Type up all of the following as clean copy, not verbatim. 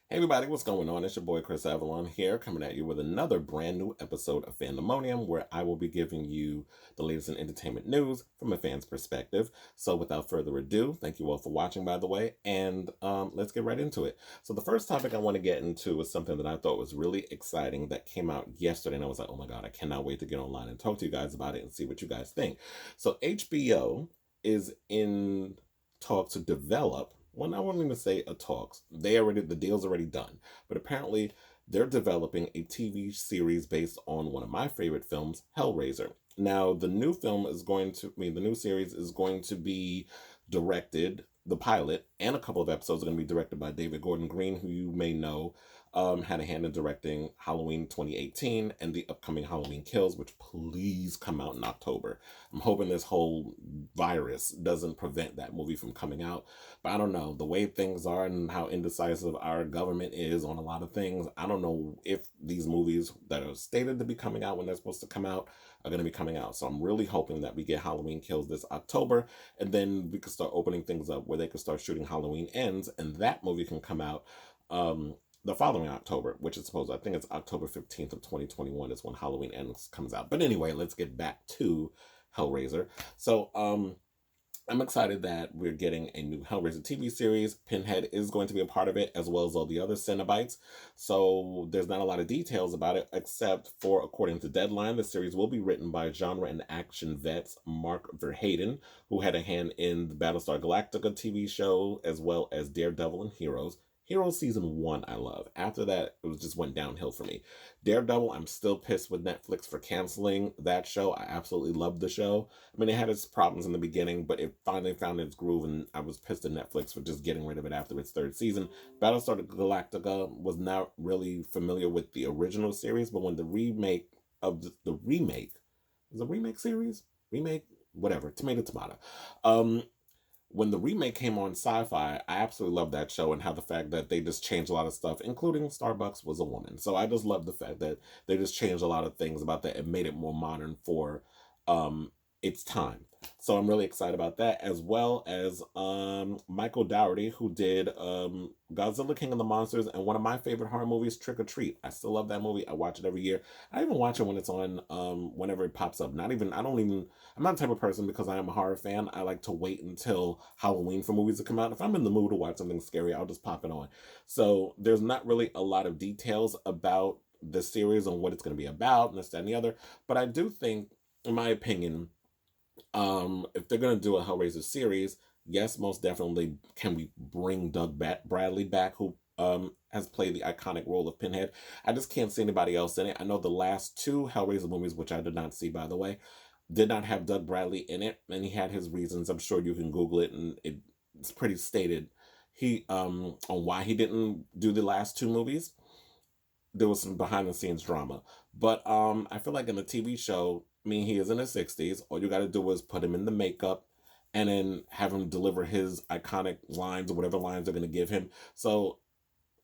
Hey everybody, what's going on? It's your boy Kris Avalon here, coming at you with another brand new episode of Fandamonium, where I will be giving you the latest in entertainment news from a fan's perspective. So without further ado, thank you all for watching, by the way, and let's get right into it. So the first topic I want to get into is something that I thought was really exciting that came out yesterday, and I was like, oh my god, I cannot wait to get online and talk to you guys about it and see what you guys think. So HBO is in talk to develop, well, I won't even say a talks. The deal's already done. But apparently they're developing a TV series based on one of my favorite films, Hellraiser. Now, the new series is going to be directed, the pilot and a couple of episodes are going to be directed by David Gordon Green, who you may know had a hand in directing Halloween 2018 and the upcoming Halloween Kills, which please come out in October. I'm hoping this whole virus doesn't prevent that movie from coming out. But I don't know, the way things are and how indecisive our government is on a lot of things, I don't know if these movies that are stated to be coming out when they're supposed to come out are going to be coming out. So I'm really hoping that we get Halloween Kills this October, and then we can start opening things up where they can start shooting Halloween Ends, and that movie can come out the following October, which is I think it's October 15th of 2021 is when Halloween Ends comes out. But anyway, let's get back to Hellraiser. So, I'm excited that we're getting a new Hellraiser TV series. Pinhead is going to be a part of it, as well as all the other Cenobites. So there's not a lot of details about it, except for, according to Deadline, the series will be written by genre and action vets Mark Verheiden, who had a hand in the Battlestar Galactica TV show, as well as Daredevil and Heroes. Heroes season 1 I love. After that, it just went downhill for me. Daredevil, I'm still pissed with Netflix for canceling that show. I absolutely loved the show. I mean, it had its problems in the beginning, but it finally found its groove, and I was pissed at Netflix for just getting rid of it after its 3rd season. Battlestar Galactica was not really familiar with the original series, but when the remake of the remake, is a remake series? Remake? Whatever. Tomato. When the remake came on Sci-Fi, I absolutely loved that show and how the fact that they just changed a lot of stuff, including Starbucks was a woman. So I just love the fact that they just changed a lot of things about that and made it more modern for its time. So I'm really excited about that, as well as Michael Dougherty, who did Godzilla King of the Monsters and one of my favorite horror movies, Trick or Treat. I still love that movie. I watch it every year. I even watch it when it's on, whenever it pops up. I'm not the type of person, because I am a horror fan, I like to wait until Halloween for movies to come out. If I'm in the mood to watch something scary, I'll just pop it on. So there's not really a lot of details about the series and what it's going to be about and this, that, and the other. But I do think, in my opinion, if they're going to do a Hellraiser series, yes, most definitely can we bring Doug Bradley back, who has played the iconic role of Pinhead. I just can't see anybody else in it. I know the last 2 Hellraiser movies, which I did not see, by the way, did not have Doug Bradley in it, and he had his reasons. I'm sure you can Google it, and it's pretty stated on why he didn't do the last 2 movies. There was some behind the scenes drama, but I feel like in the TV show, I mean, he is in his 60s. All you got to do is put him in the makeup and then have him deliver his iconic lines or whatever lines they're going to give him. So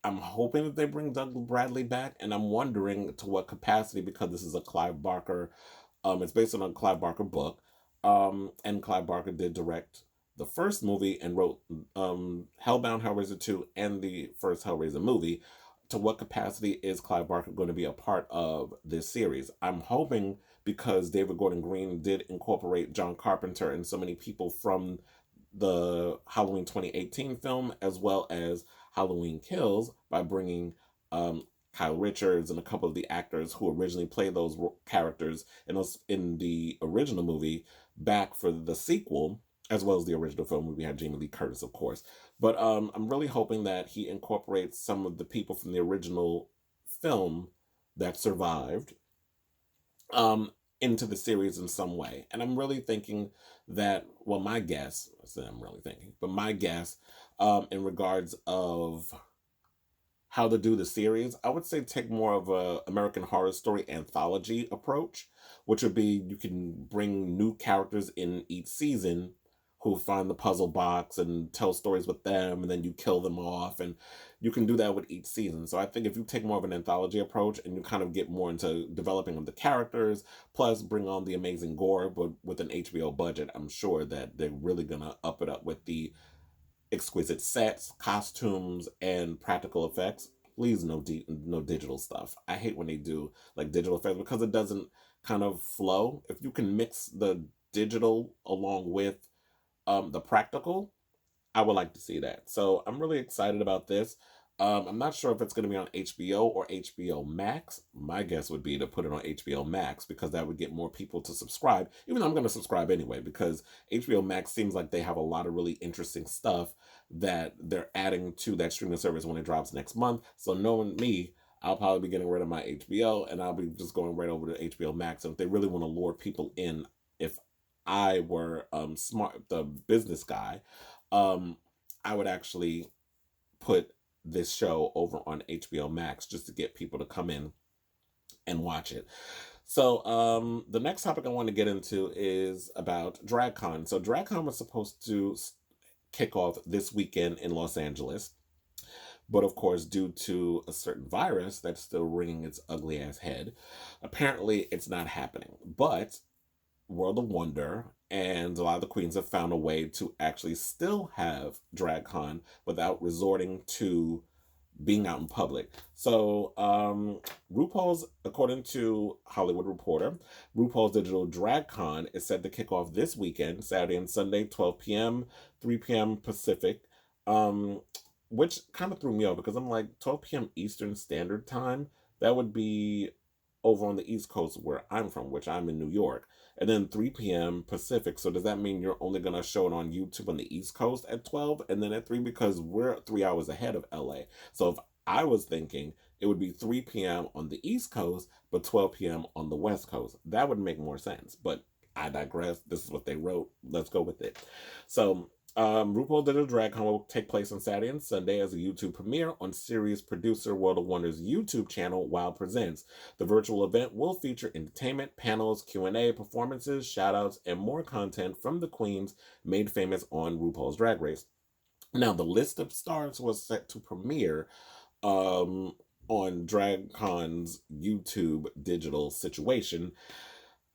I'm hoping that they bring Doug Bradley back, and I'm wondering to what capacity, because this is a Clive Barker, it's based on a Clive Barker book, and Clive Barker did direct the first movie and wrote Hellbound, Hellraiser 2, and the first Hellraiser movie. To what capacity is Clive Barker going to be a part of this series? I'm hoping, because David Gordon Green did incorporate John Carpenter and so many people from the Halloween 2018 film, as well as Halloween Kills, by bringing Kyle Richards and a couple of the actors who originally played those characters in the original movie back for the sequel, as well as the original film. We had Jamie Lee Curtis, of course. But I'm really hoping that he incorporates some of the people from the original film that survived into the series in some way. And I'm really thinking that, well, my guess, in regards of how to do the series, I would say take more of a American Horror Story anthology approach, which would be you can bring new characters in each season who find the puzzle box and tell stories with them, and then you kill them off, and you can do that with each season. So I think if you take more of an anthology approach and you kind of get more into developing of the characters, plus bring on the amazing gore, but with an HBO budget, I'm sure that they're really gonna up it up with the exquisite sets, costumes, and practical effects. Please, no digital stuff. I hate when they do like digital effects because it doesn't kind of flow. If you can mix the digital along with the practical, I would like to see that. So I'm really excited about this. I'm not sure if it's going to be on HBO or HBO Max. My guess would be to put it on HBO Max because that would get more people to subscribe, even though I'm going to subscribe anyway, because HBO Max seems like they have a lot of really interesting stuff that they're adding to that streaming service when it drops next month. So knowing me, I'll probably be getting rid of my HBO and I'll be just going right over to HBO Max. And if they really want to lure people in, if I were smart, the business guy, I would actually put this show over on HBO Max just to get people to come in and watch it. So the next topic I want to get into is about DragCon. So DragCon was supposed to kick off this weekend in Los Angeles. But of course, due to a certain virus that's still ringing its ugly ass head, apparently it's not happening. But World of Wonder and a lot of the queens have found a way to actually still have DragCon without resorting to being out in public. So RuPaul's, according to Hollywood Reporter, RuPaul's Digital DragCon is set to kick off this weekend, Saturday and Sunday, 12 p.m., 3 p.m. Pacific, which kind of threw me off because I'm like, 12 p.m. Eastern Standard Time? That would be over on the East Coast where I'm from, which I'm in New York. And then 3 p.m. Pacific. So does that mean you're only going to show it on YouTube on the East Coast at 12 and then at 3? Because we're 3 hours ahead of LA. So if I was thinking it would be 3 p.m. on the East Coast, but 12 p.m. on the West Coast. That would make more sense. But I digress. This is what they wrote. Let's go with it. So RuPaul Digital DragCon will take place on Saturday and Sunday as a YouTube premiere on series producer World of Wonder's YouTube channel, Wild Presents. The virtual event will feature entertainment, panels, Q&A, performances, shoutouts, and more content from the queens made famous on RuPaul's Drag Race. Now, the list of stars was set to premiere on DragCon's YouTube digital situation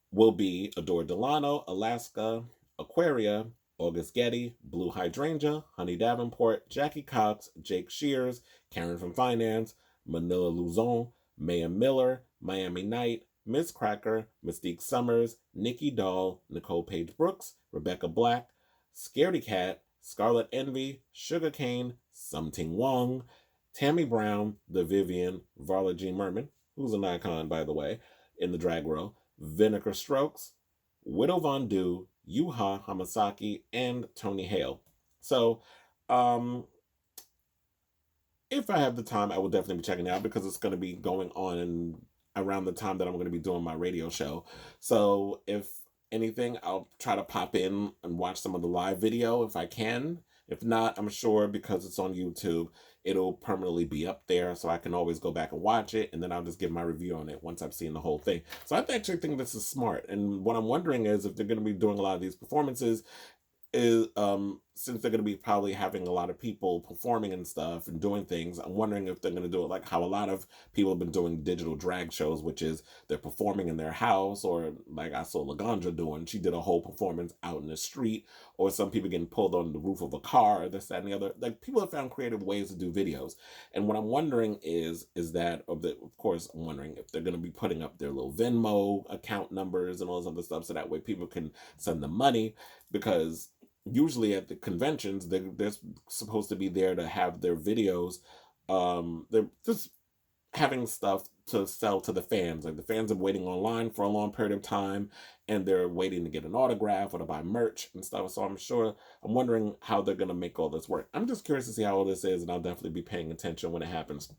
will be Adore Delano, Alaska, Aquaria, August Getty, Blue Hydrangea, Honey Davenport, Jackie Cox, Jake Shears, Karen from Finance, Manila Luzon, Maya Miller, Miami Knight, Miss Cracker, Mystique Summers, Nikki Doll, Nicole Page Brooks, Rebecca Black, Scaredy Cat, Scarlet Envy, Sugarcane, Something Wong, Tammy Brown, The Vivian, Varla G. Merman, who's an icon, by the way, in the drag world, Vinegar Strokes, Widow Von Du, Yuha Hamasaki, and Tony Hale. So, if I have the time, I will definitely be checking it out because it's going to be going on around the time that I'm going to be doing my radio show. So, if anything, I'll try to pop in and watch some of the live video if I can. If not, I'm sure because it's on YouTube, it'll permanently be up there so I can always go back and watch it, and then I'll just give my review on it once I've seen the whole thing. So I actually think this is smart. And what I'm wondering is if they're going to be doing a lot of these performances, is since they're going to be probably having a lot of people performing and stuff and doing things, I'm wondering if they're going to do it like how a lot of people have been doing digital drag shows, which is they're performing in their house, or like I saw Laganja doing, she did a whole performance out in the street, or some people getting pulled on the roof of a car, this, that, and the other. Like, people have found creative ways to do videos. And what I'm wondering is that, of course, I'm wondering if they're going to be putting up their little Venmo account numbers and all this other stuff, so that way people can send them money, because usually at the conventions, they're supposed to be there to have their videos. They're just having stuff to sell to the fans. Like, the fans are waiting online for a long period of time, and they're waiting to get an autograph or to buy merch and stuff. So I'm wondering how they're going to make all this work. I'm just curious to see how all this is, and I'll definitely be paying attention when it happens.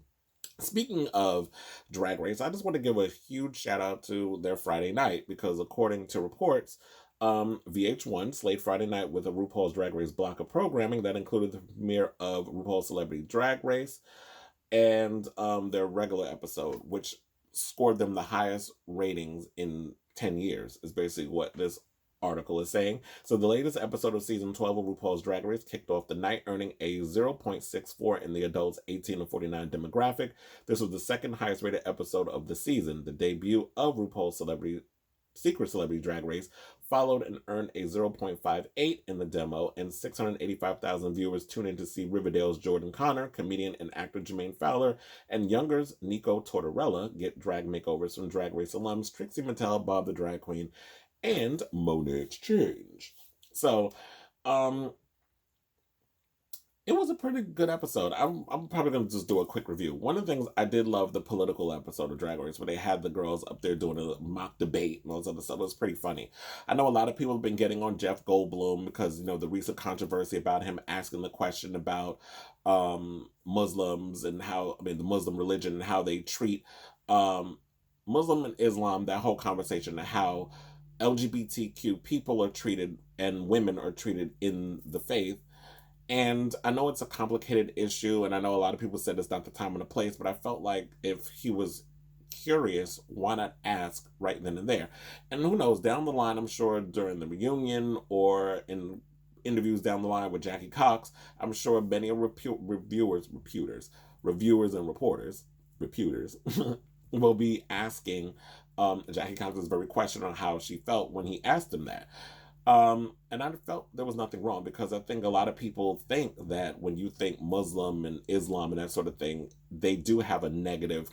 Speaking of Drag Race, I just want to give a huge shout out to their Friday night, because according to reports, VH1 slayed Friday night with a RuPaul's Drag Race block of programming that included the premiere of RuPaul's Celebrity Drag Race and their regular episode, which scored them the highest ratings in 10 years, is basically what this article is saying. So the latest episode of season 12 of RuPaul's Drag Race kicked off the night, earning a 0.64 in the adults 18 to 49 demographic. This was the second highest rated episode of the season. The debut of RuPaul's Celebrity Secret Celebrity Drag Race followed and earned a 0.58 in the demo, and 685,000 viewers tuned in to see Riverdale's Jordan Connor, comedian and actor Jermaine Fowler, and Younger's Nico Tortorella get drag makeovers from Drag Race alums Trixie Mattel, Bob the Drag Queen, and Monet Exchange. So, it was a pretty good episode. I'm probably going to just do a quick review. One of the things I did love the political episode of Drag Race where they had the girls up there doing a mock debate and all this other stuff. It was pretty funny. I know a lot of people have been getting on Jeff Goldblum because, the recent controversy about him asking the question about Muslims and the Muslim religion and how they treat Muslim and Islam, that whole conversation and how LGBTQ people are treated and women are treated in the faith. And I know it's a complicated issue, and I know a lot of people said it's not the time and the place, but I felt like if he was curious, why not ask right then and there? And who knows, down the line, I'm sure during the reunion or in interviews down the line with Jackie Cox, I'm sure many reviewers and reporters will be asking Jackie Cox's very question on how she felt when he asked him that. And I felt there was nothing wrong because I think a lot of people think that when you think Muslim and Islam and that sort of thing, they do have a negative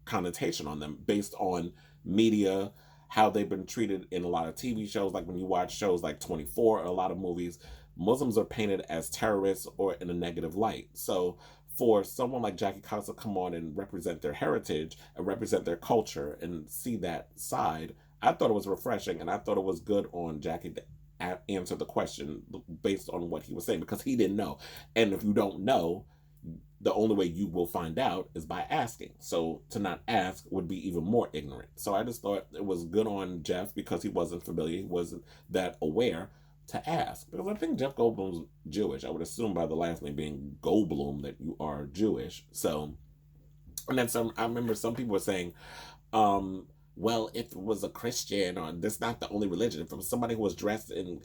connotation on them based on media, how they've been treated in a lot of TV shows. Like when you watch shows like 24 or a lot of movies, Muslims are painted as terrorists or in a negative light. So for someone like Jackie Cox to come on and represent their heritage and represent their culture and see that side, I thought it was refreshing, and I thought it was good on Jackie to answer the question based on what he was saying, because he didn't know. And if you don't know, the only way you will find out is by asking. So to not ask would be even more ignorant. So I just thought it was good on Jeff because he wasn't familiar, he wasn't that aware to ask. Because I think Jeff Goldblum's Jewish. I would assume by the last name being Goldblum that you are Jewish. So, and then I remember some people were saying, well, if it was a Christian, or that's not the only religion, if it was somebody who was dressed in,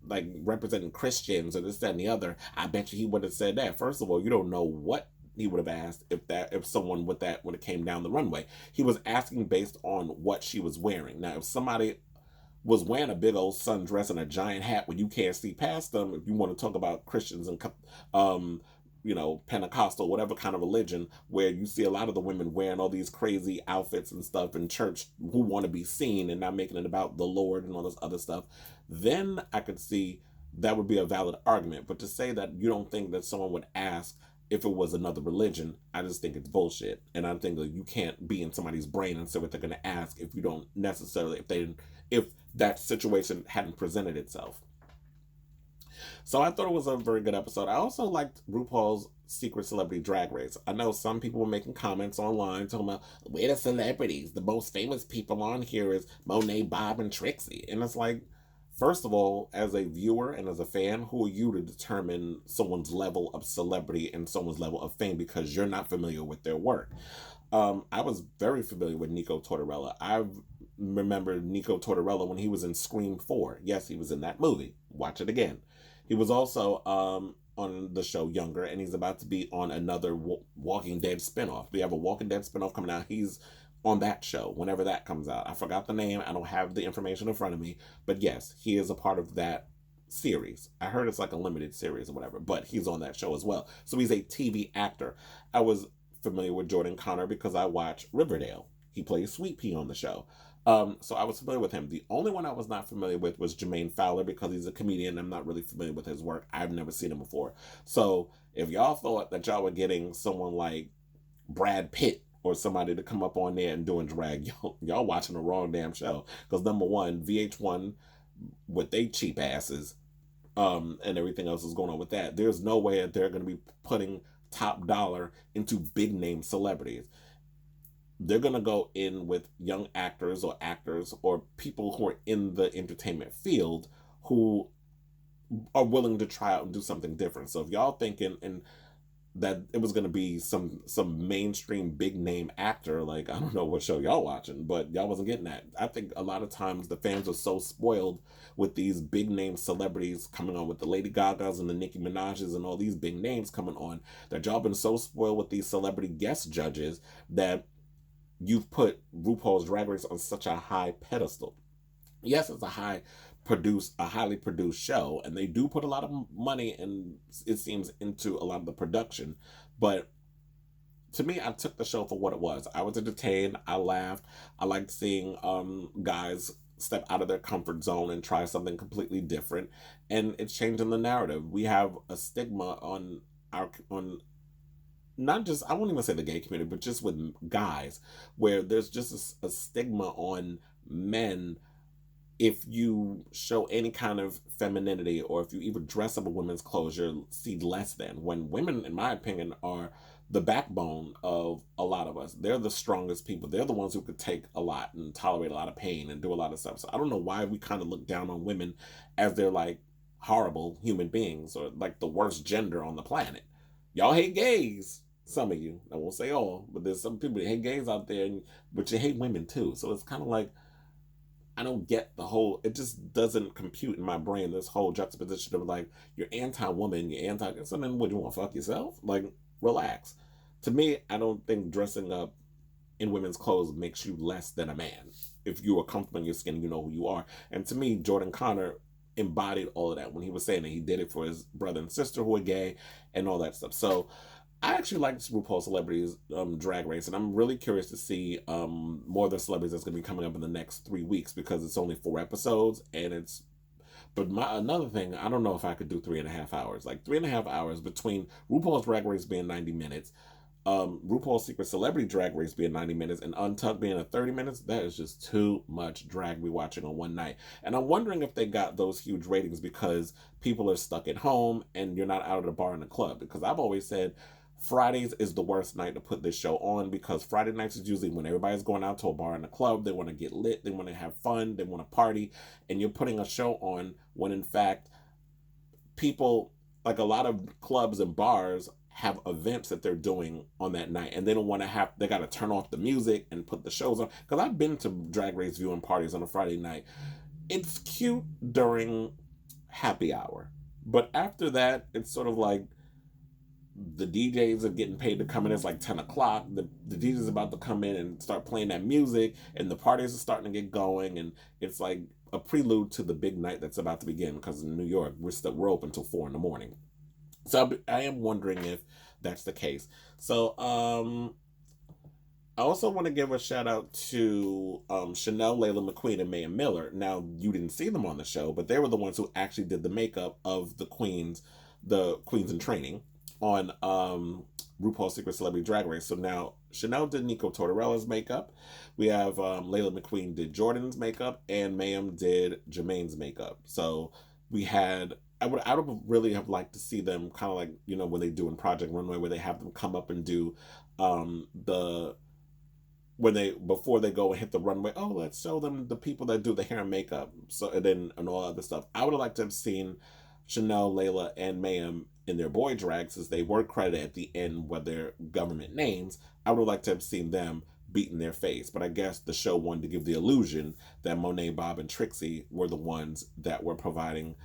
like, representing Christians or this, that, and the other, I bet you he would have said that. First of all, you don't know what he would have asked if someone with that, when it came down the runway. He was asking based on what she was wearing. Now, if somebody was wearing a big old sundress and a giant hat when you can't see past them, if you want to talk about Christians and Pentecostal, whatever kind of religion, where you see a lot of the women wearing all these crazy outfits and stuff in church who want to be seen and not making it about the Lord and all this other stuff, then I could see that would be a valid argument. But to say that you don't think that someone would ask if it was another religion, I just think it's bullshit. And I think that you can't be in somebody's brain and say what they're going to ask if you don't necessarily, if that situation hadn't presented itself. So I thought it was a very good episode. I also liked RuPaul's Secret Celebrity Drag Race. I know some people were making comments online talking about, we're the celebrities. The most famous people on here is Monet, Bob, and Trixie. And it's like, first of all, as a viewer and as a fan, who are you to determine someone's level of celebrity and someone's level of fame because you're not familiar with their work? I was very familiar with Nico Tortorella. I remember Nico Tortorella when he was in Scream 4. Yes, he was in that movie. Watch it again. He was also on the show Younger, and he's about to be on another Walking Dead spinoff. We have a Walking Dead spinoff coming out. He's on that show whenever that comes out. I forgot the name. I don't have the information in front of me. But yes, he is a part of that series. I heard it's like a limited series or whatever, but he's on that show as well. So he's a TV actor. I was familiar with Jordan Connor because I watched Riverdale. He plays Sweet Pea on the show. So I was familiar with him. The only one I was not familiar with was Jermaine Fowler because he's a comedian. I'm not really familiar with his work. I've never seen him before. So if y'all thought that y'all were getting someone like Brad Pitt or somebody to come up on there and doing drag, y'all watching the wrong damn show. Because number one, VH1 with they cheap asses and everything else is going on with that. There's no way that they're going to be putting top dollar into big name celebrities. They're going to go in with young actors or people who are in the entertainment field who are willing to try out and do something different. So if y'all thinking and that it was going to be some mainstream big name actor, like, I don't know what show y'all watching, but y'all wasn't getting that. I think a lot of times the fans are so spoiled with these big name celebrities coming on, with the Lady Gagas and the Nicki Minaj's and all these big names coming on, that y'all been so spoiled with these celebrity guest judges that you've put RuPaul's Drag Race on such a high pedestal. Yes, it's a highly produced show, and they do put a lot of money and it seems into a lot of the production. But to me, I took the show for what it was. I was entertained. I laughed. I liked seeing guys step out of their comfort zone and try something completely different, and it's changing the narrative. We have a stigma on our on not just, I won't even say the gay community, but just with guys, where there's just a stigma on men if you show any kind of femininity or if you even dress up in women's clothes, you're seen less than. When women, in my opinion, are the backbone of a lot of us. They're the strongest people. They're the ones who could take a lot and tolerate a lot of pain and do a lot of stuff. So I don't know why we kind of look down on women as they're like horrible human beings or like the worst gender on the planet. Y'all hate gays. Some of you, I won't say all, but there's some people that hate gays out there, but you hate women too. So it's kind of like, I don't get the whole. It just doesn't compute in my brain. This whole juxtaposition of like you're anti-woman, you're anti. Something. Would you want to fuck yourself? Like, relax. To me, I don't think dressing up in women's clothes makes you less than a man. If you are comfortable in your skin, you know who you are. And to me, Jordan Connor embodied all of that when he was saying that he did it for his brother and sister who are gay and all that stuff. So I actually like this RuPaul Celebrities Drag Race, and I'm really curious to see more of the celebrities that's going to be coming up in the next 3 weeks because it's only 4 episodes, and it's. But another thing, I don't know if I could do 3.5 hours. Like 3.5 hours between RuPaul's Drag Race being 90 minutes, RuPaul's Secret Celebrity Drag Race being 90 minutes, and Untucked being at 30 minutes. That is just too much drag we watching on one night. And I'm wondering if they got those huge ratings because people are stuck at home and you're not out at a bar in the club. Because I've always said Fridays is the worst night to put this show on because Friday nights is usually when everybody's going out to a bar in a club. They want to get lit, they want to have fun, they want to party, and you're putting a show on when in fact people, like a lot of clubs and bars have events that they're doing on that night and they don't want to have, they got to turn off the music and put the shows on. Because I've been to drag race viewing parties on a Friday night. It's cute during happy hour, but after that it's sort of like the DJs are getting paid to come in. It's like 10 o'clock. The DJ's about to come in and start playing that music, and the parties are starting to get going, and it's like a prelude to the big night that's about to begin. Because in New York, we're open until 4 in the morning. So I am wondering if that's the case. So I also want to give a shout out to Chanel, Layla McQueen, and Maya Miller. Now you didn't see them on the show, but they were the ones who actually did the makeup of the queens in training on RuPaul's Secret Celebrity Drag Race. So now Chanel did Nico Tortorella's makeup. We have Layla McQueen did Jordan's makeup, and Mayhem did Jermaine's makeup. So we had. I would really have liked to see them kind of like, when they do in Project Runway, where they have them come up and do the when they before they go and hit the runway. Oh, let's show them the people that do the hair and makeup. So and all other stuff. I would have liked to have seen Chanel, Layla, and Mayhem in their boy drag, since they were credited at the end with their government names. I would have liked to have seen them beating their face. But I guess the show wanted to give the illusion that Monet, Bob, and Trixie were the ones that were providing,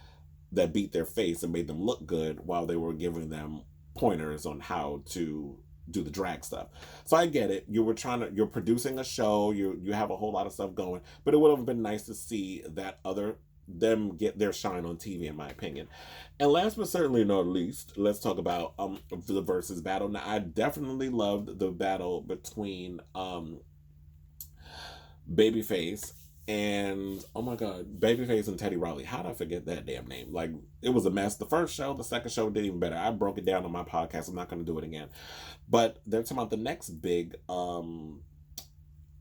that beat their face and made them look good while they were giving them pointers on how to do the drag stuff. So I get it. You're producing a show, you have a whole lot of stuff going, but it would have been nice to see them get their shine on TV, in my opinion. And last but certainly not least, let's talk about the Verzuz battle. Now, I definitely loved the battle between Babyface and, oh my god, Babyface and Teddy Riley. How did I forget that damn name? Like, it was a mess. The first show, the second show did even better. I broke it down on my podcast. I'm not going to do it again. But they're talking about the next big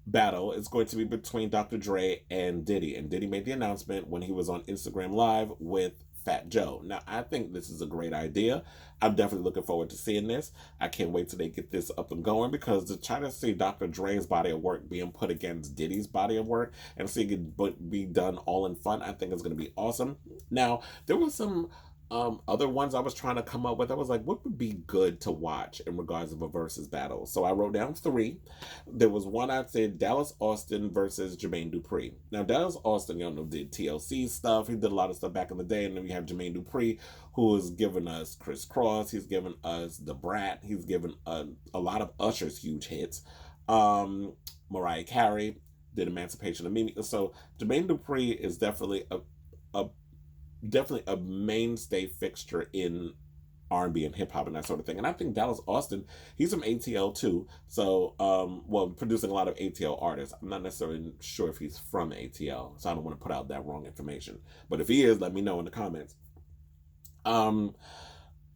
battle is going to be between Dr. Dre and Diddy. And Diddy made the announcement when he was on Instagram Live with Fat Joe. Now, I think this is a great idea. I'm definitely looking forward to seeing this. I can't wait till they get this up and going, because to try to see Dr. Dre's body of work being put against Diddy's body of work and seeing it be done all in fun, I think is going to be awesome. Now, there was some other ones I was trying to come up with. I was like, what would be good to watch in regards of a versus battle? So I wrote down 3. There was one I said Dallas Austin versus Jermaine Dupri. Now, Dallas Austin, did TLC stuff. He did a lot of stuff back in the day. And then we have Jermaine Dupri, who has given us Chris Cross. He's given us The Brat. He's given a lot of Usher's huge hits. Mariah Carey. did Emancipation of Mimi. So Jermaine Dupri is a definitely a mainstay fixture in R&B and hip hop and that sort of thing. And I think Dallas Austin, he's from ATL too. So, well, producing a lot of ATL artists. I'm not necessarily sure if he's from ATL, so I don't want to put out that wrong information. But if he is, let me know in the comments. Um,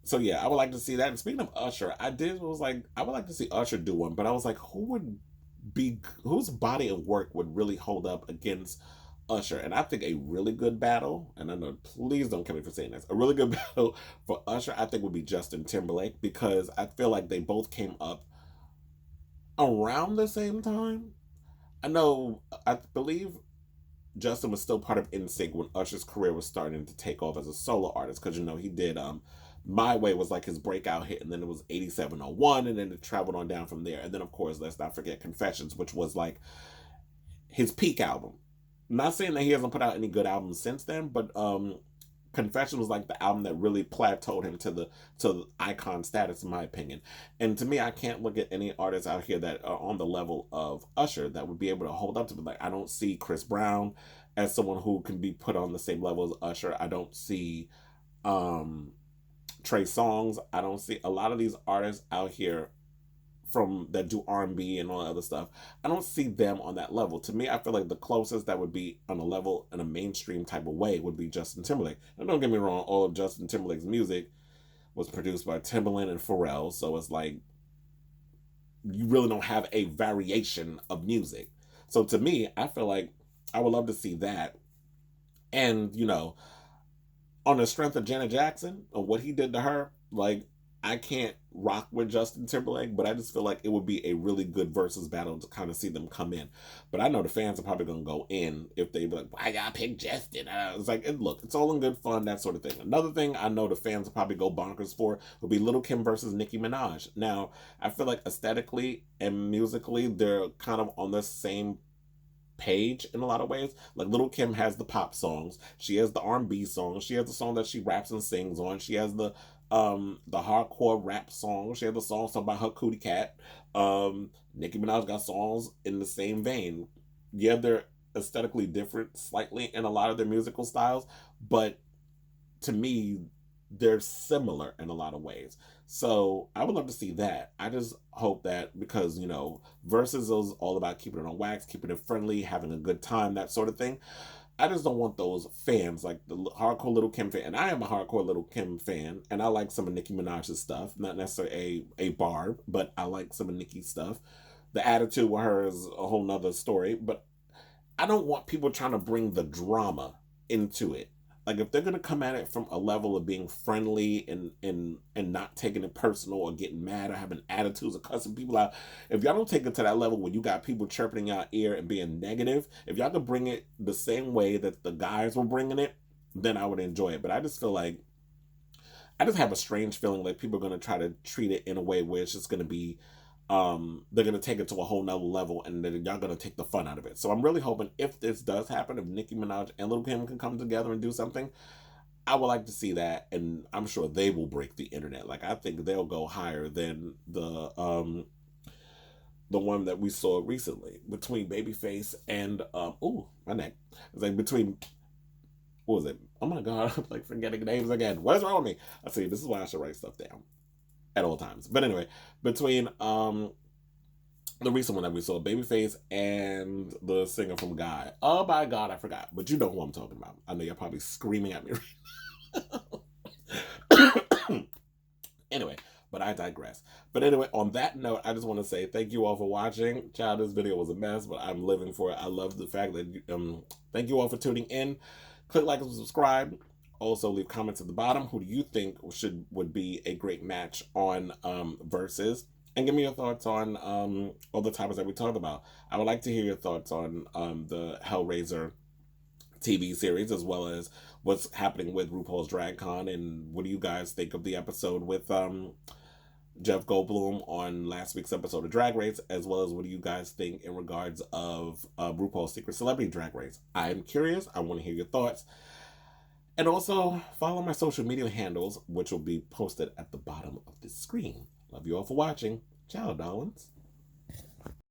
so yeah, I would like to see that. And speaking of Usher, I would like to see Usher do one, but I was like, whose body of work would really hold up against Usher? And I think a really good battle, and I know, please don't kill me for saying this, a really good battle for Usher, I think would be Justin Timberlake, because I feel like they both came up around the same time. I believe Justin was still part of NSYNC when Usher's career was starting to take off as a solo artist, because he did My Way was like his breakout hit, and then it was 8701, and then it traveled on down from there. And then, of course, let's not forget Confessions, which was like his peak album. Not saying that he hasn't put out any good albums since then, but Confession was like the album that really plateaued him to the icon status, in my opinion. And to me, I can't look at any artists out here that are on the level of Usher that would be able to hold up to me. Like, I don't see Chris Brown as someone who can be put on the same level as Usher. I don't see Trey Songz. I don't see a lot of these artists out here from that do R&B and all that other stuff. I don't see them on that level. To me, I feel like the closest that would be on a level in a mainstream type of way would be Justin Timberlake. And don't get me wrong, all of Justin Timberlake's music was produced by Timbaland and Pharrell, so it's like you really don't have a variation of music. So to me, I feel like I would love to see that. And on the strength of Janet Jackson and what he did to her, like, I can't rock with Justin Timberlake, but I just feel like it would be a really good versus battle to kind of see them come in. But I know the fans are probably going to go in if they be like, why y'all pick Justin? It's like, look, it's all in good fun, that sort of thing. Another thing I know the fans will probably go bonkers for would be Lil' Kim versus Nicki Minaj. Now, I feel like aesthetically and musically, they're kind of on the same page in a lot of ways. Like, Lil' Kim has the pop songs, she has the R&B songs, she has the song that she raps and sings on, she has the hardcore rap songs, she has the songs about her cootie cat. Nicki Minaj got songs in the same vein. Yeah, they're aesthetically different slightly in a lot of their musical styles, but to me they're similar in a lot of ways. So I would love to see that. I just hope that, because Verzuz is all about keeping it on wax, keeping it friendly, having a good time, that sort of thing. I just don't want those fans, like the hardcore Lil' Kim fan. And I am a hardcore Lil' Kim fan, and I like some of Nicki Minaj's stuff. Not necessarily a barb, but I like some of Nicki's stuff. The attitude with her is a whole nother story, but I don't want people trying to bring the drama into it. Like, if they're gonna come at it from a level of being friendly and not taking it personal or getting mad or having attitudes or cussing people out, if y'all don't take it to that level where you got people chirping in y'all ear and being negative, if y'all could bring it the same way that the guys were bringing it, then I would enjoy it. But I just feel like I just have a strange feeling like people are gonna try to treat it in a way where it's just gonna be they're gonna take it to a whole nother level, and then y'all gonna take the fun out of it. So I'm really hoping, if this does happen, if Nicki Minaj and Lil' Kim can come together and do something, I would like to see that, and I'm sure they will break the internet. Like, I think they'll go higher than the one that we saw recently between Babyface and ooh, my neck. It's like between, what was it? Oh my god, I'm like forgetting names again. What is wrong with me? Let's see, this is why I should write stuff down at all times. But anyway, between the recent one that we saw, Babyface and the singer from Guy. Oh my god, I forgot. But you know who I'm talking about. I know you're probably screaming at me right now. Anyway, but I digress. But anyway, on that note, I just want to say thank you all for watching. Child, this video was a mess, but I'm living for it. I love the fact that thank you all for tuning in. Click like and subscribe. Also, leave comments at the bottom. Who do you think would be a great match on Verzuz? And give me your thoughts on all the topics that we talked about. I would like to hear your thoughts on the Hellraiser TV series, as well as what's happening with RuPaul's DragCon, and what do you guys think of the episode with Jeff Goldblum on last week's episode of Drag Race, as well as what do you guys think in regards of RuPaul's Secret Celebrity Drag Race. I'm curious. I want to hear your thoughts. And also, follow my social media handles, which will be posted at the bottom of the screen. Love you all for watching. Ciao, darlings.